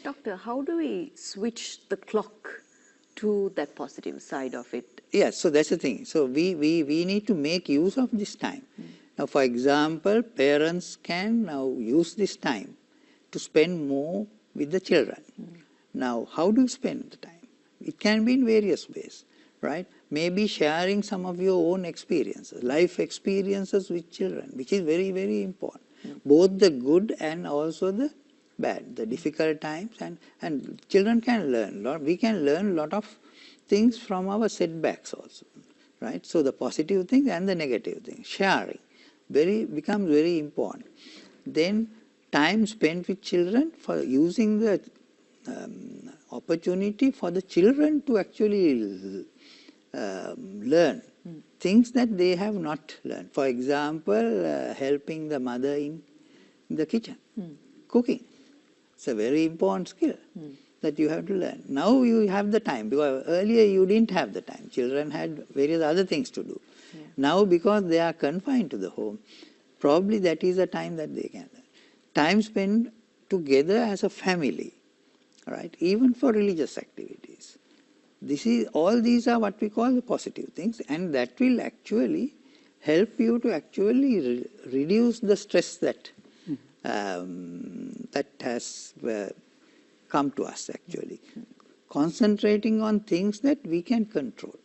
Doctor, how do we switch the clock to that positive side of it? Yes, so that's the thing. So we need to make use of this time. Now, for example, parents can now use this time to spend more with the children. Now, how do you spend the time? It can be in various ways, right? Maybe sharing some of your own experiences, life experiences with children, which is very, very important. Both the good and also the bad, the difficult times, and children can learn. We can learn a lot of things from our setbacks also, right? So the positive things and the negative things, sharing, becomes very important. Then time spent with children for using the opportunity for the children to actually learn things that they have not learned. For example, helping the mother in the kitchen, cooking. It's a very important skill that you have to learn. Now you have the time, because earlier you didn't have the time. Children had various other things to do. Yeah. Now, because they are confined to the home, probably that is the time that they can learn. Time spent together as a family, right? Even for religious activities. All these are what we call the positive things, and that will actually help you to actually reduce the stress that that has come to us actually. Concentrating on things that we can control.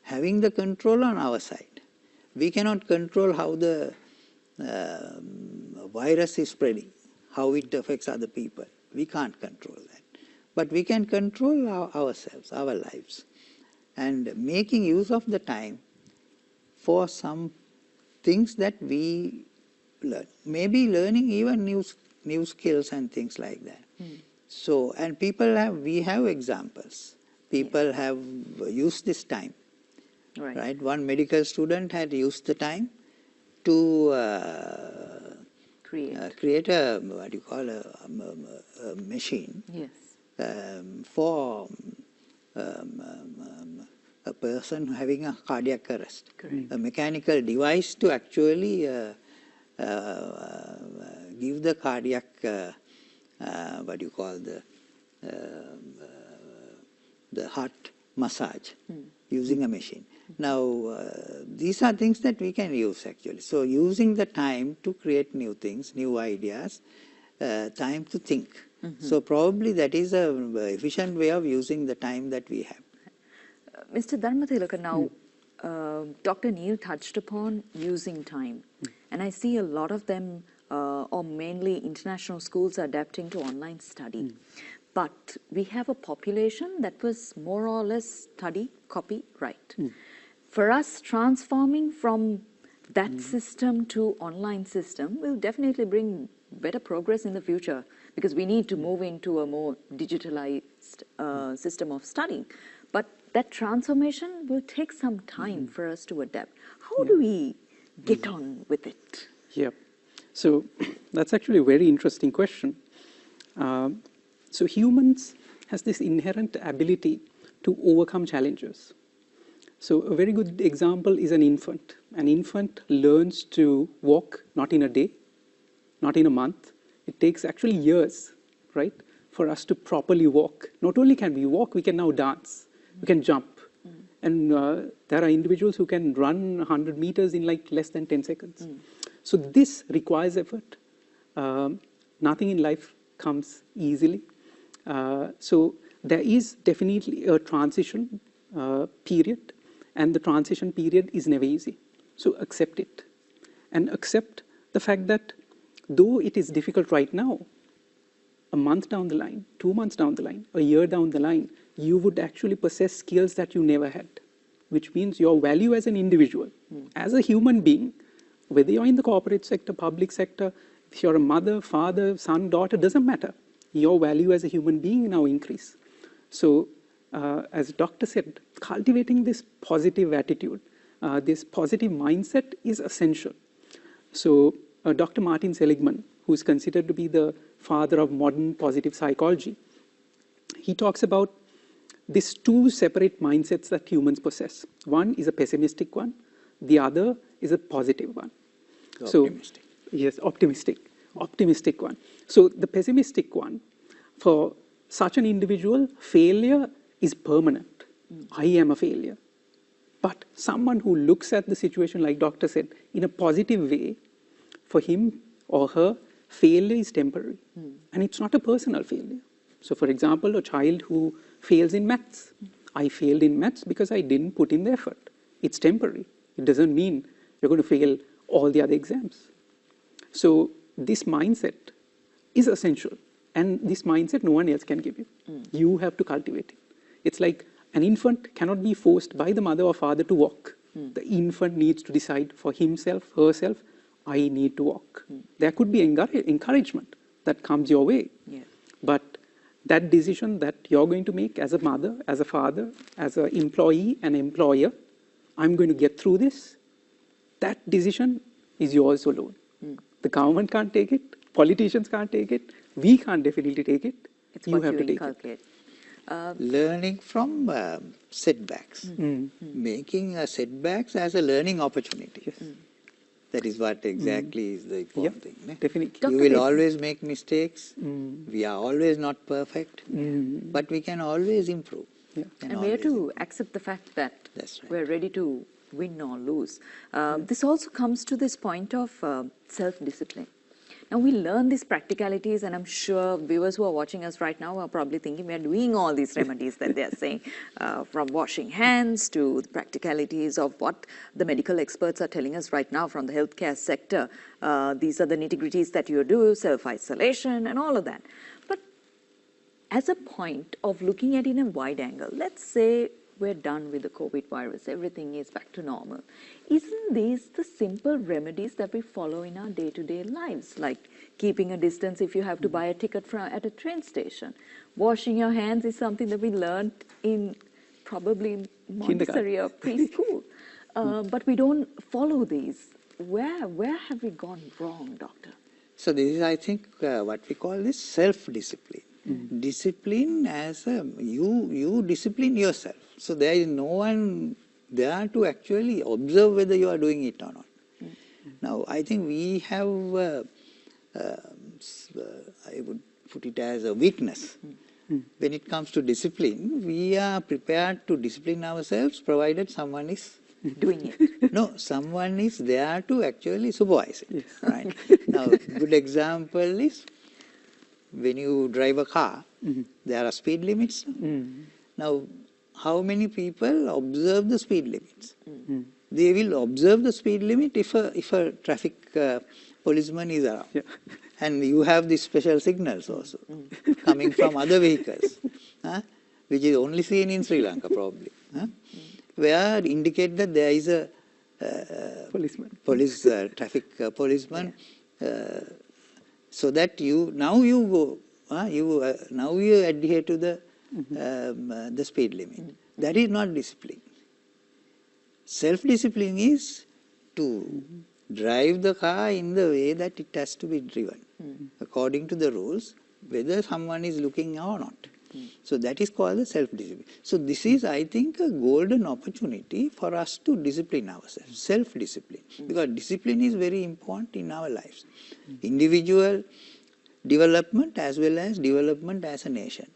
Having the control on our side. We cannot control how the virus is spreading, how it affects other people. We can't control that. But we can control ourselves, our lives. And making use of the time for some things that we learn. Maybe learning even new skills and things like that. So, and we have examples. People have used this time, right? One medical student had used the time to create a, what you call a machine for a person having a cardiac arrest. A mechanical device to actually give the cardiac what you call the heart massage using a machine. Now, these are things that we can use actually. So, using the time to create new things, new ideas, time to think. So, probably that is an efficient way of using the time that we have. Mr. Dharmatilleke, now, Dr. Niel touched upon using time. And I see a lot of them, or mainly international schools, are adapting to online study. But we have a population that was more or less study, copy, write. For us, transforming from that system to online system will definitely bring better progress in the future, because we need to move into a more digitalized system of studying. But that transformation will take some time for us to adapt. How do we get on with it? Yeah, so that's actually a very interesting question. So humans has this inherent ability to overcome challenges. So a very good example is an infant. An infant learns to walk not in a day, not in a month. It takes actually years, right, for us to properly walk. Not only can we walk, we can now dance, we can jump. And there are individuals who can run 100 meters in like less than 10 seconds. So this requires effort. Nothing in life comes easily. So there is definitely a transition period, and the transition period is never easy. So accept it, and accept the fact that though it is difficult right now, a month down the line, 2 months down the line, a year down the line, you would actually possess skills that you never had, which means your value as an individual, as a human being, whether you're in the corporate sector, public sector, if you're a mother, father, son, daughter, doesn't matter. Your value as a human being now increase. So, as the doctor said, cultivating this positive attitude, this positive mindset is essential. So, Dr. Martin Seligman, who is considered to be the father of modern positive psychology, he talks about these two separate mindsets that humans possess. One is a pessimistic one, the other is a positive one. Optimistic. So, yes, optimistic one. So the pessimistic one For such an individual, failure is permanent. I am a failure. But someone who looks at the situation, like Doctor said, in a positive way, for him or her, failure is temporary. And it's not a personal failure. So for example, a child who fails in maths. I failed in maths because I didn't put in the effort. It's temporary. It doesn't mean you're going to fail all the other exams. So this mindset is essential. And this mindset no one else can give you. You have to cultivate it. It's like an infant cannot be forced by the mother or father to walk. The infant needs to decide for himself, herself, I need to walk. There could be encouragement that comes your way. Yes. But that decision that you're going to make as a mother, as a father, as an employee and employer, I'm going to get through this, that decision is yours alone. The government can't take it, politicians can't take it, we can't definitely take it. It's You what have you to take inculcate. Learning from setbacks, making setbacks as a learning opportunity. Yes. That is what exactly is the important thing. Ne? Definitely. You Dr. will Lee. always make mistakes. We are always not perfect, but we can always improve. Yeah. And we have to accept the fact that That's right. we're ready to win or lose. This also comes to this point of self-discipline. Now we learn these practicalities, and I'm sure viewers who are watching us right now are probably thinking we are doing all these remedies that they are saying, from washing hands to the practicalities of what the medical experts are telling us right now from the healthcare sector. These are the nitty-gritties that you do, self-isolation and all of that. But as a point of looking at it in a wide angle, let's say we're done with the COVID virus, everything is back to normal. Isn't these the simple remedies that we follow in our day-to-day lives, like keeping a distance if you have to buy a ticket at a train station? Washing your hands is something that we learned in probably Montessori or preschool. But we don't follow these. Where have we gone wrong, doctor? So this is, I think, what we call this self-discipline. Discipline as you discipline yourself. So there is no one there to actually observe whether you are doing it or not. Now, I think we have, I would put it as a weakness. When it comes to discipline, we are prepared to discipline ourselves provided someone is Doing it. no, someone is there to actually supervise it. Right? Now, good example is when you drive a car, there are speed limits. Now, how many people observe the speed limits? They will observe the speed limit if a traffic policeman is around. Yeah. And you have these special signals also coming from other vehicles, which is only seen in Sri Lanka probably, where indicate that there is a traffic policeman, so that now you go, now you adhere to the speed limit. That is not discipline. Self-discipline is to drive the car in the way that it has to be driven, according to the rules, whether someone is looking or not. So that is called the self-discipline. So this is, I think, a golden opportunity for us to discipline ourselves, self-discipline, because discipline is very important in our lives. Individual development as well as development as a nation.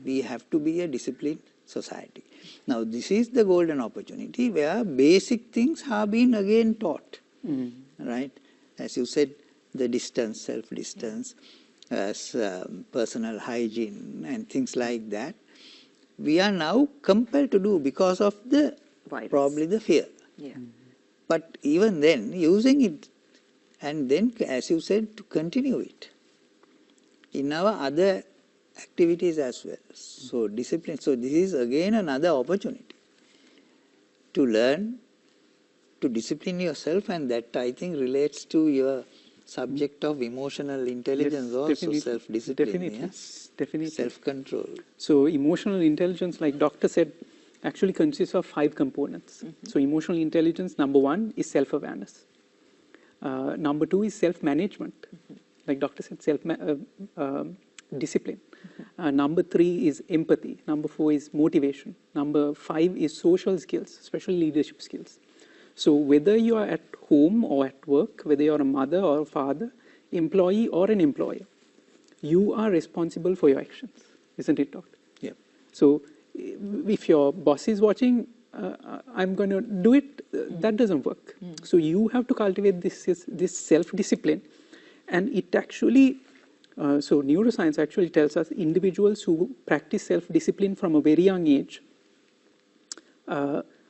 We have to be a disciplined society. Now this is the golden opportunity where basic things have been again taught, right? As you said, the distance, self-distance, as personal hygiene and things like that, we are now compelled to do because of the Virus. probably the fear. Yeah. But even then, using it, and then, as you said, to continue it in our other activities as well. So discipline. So this is again another opportunity to learn to discipline yourself, and that I think relates to your subject of emotional intelligence, Yes, also definitely. self-discipline, Definitely. yes? Definitely. Self-control. So emotional intelligence, like Doctor said, actually consists of 5 components. So emotional intelligence, number 1 is self-awareness. Number 2 is self-management. Like Doctor said, discipline. Number 3 is empathy. Number 4 is motivation. Number 5 is social skills, especially leadership skills. So whether you are at home or at work, whether you're a mother or a father, employee or an employer, you are responsible for your actions, isn't it, doctor? Yeah. So if your boss is watching, I'm going to do it, that doesn't work. So you have to cultivate this self-discipline. And it actually, so neuroscience actually tells us individuals who practice self-discipline from a very young age,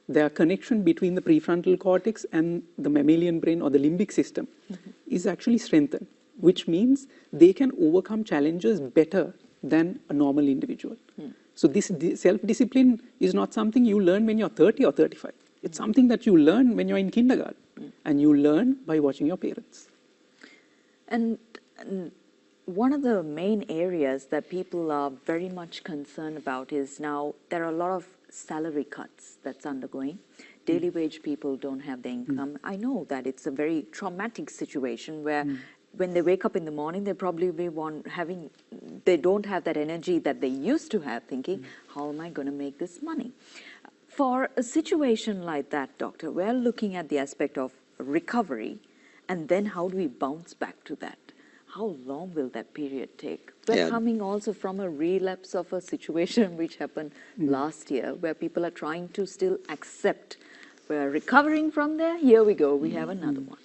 their connection between the prefrontal cortex and the mammalian brain or the limbic system is actually strengthened, which means they can overcome challenges better than a normal individual. So this self-discipline is not something you learn when you're 30 or 35. It's something that you learn when you're in kindergarten, and you learn by watching your parents. And one of the main areas that people are very much concerned about is now there are a lot of salary cuts that's undergoing. Daily wage people don't have the income. I know that it's a very traumatic situation where when they wake up in the morning, they probably they don't have that energy that they used to have, thinking, how am I going to make this money? For a situation like that, doctor, we're looking at the aspect of recovery, and then how do we bounce back to that? How long will that period take? We're coming also from a relapse of a situation which happened last year, where people are trying to still accept. We're recovering from there, here we go, we have another one.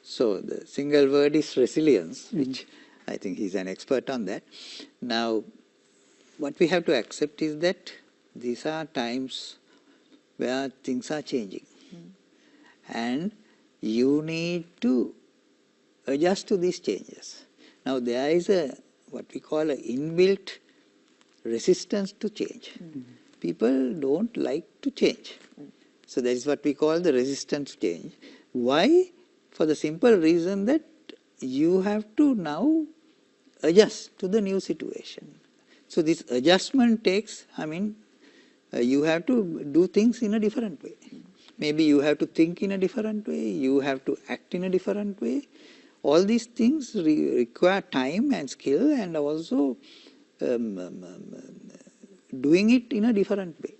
So the single word is resilience, which I think he's an expert on that. Now, what we have to accept is that these are times where things are changing. And you need to adjust to these changes. Now, there is what we call an inbuilt resistance to change. People don't like to change. So that is what we call the resistance to change. Why? For the simple reason that you have to now adjust to the new situation. So this adjustment takes, you have to do things in a different way. Maybe you have to think in a different way, you have to act in a different way. All these things require time and skill, and also doing it in a different way.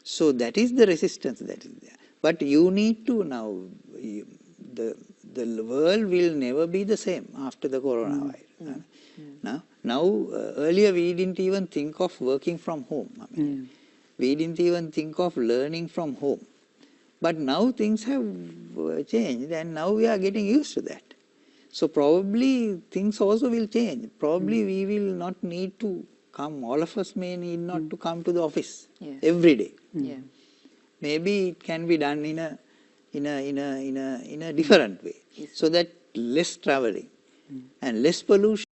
So that is the resistance that is there. But you need to now, the world will never be the same after the coronavirus. Now, earlier we didn't even think of working from home. We didn't even think of learning from home. But now things have changed, and now we are getting used to that. So probably things also will change. Probably we will not need to come, all of us may need not to come to the office every day. Maybe it can be done in a different way, so that less traveling and less pollution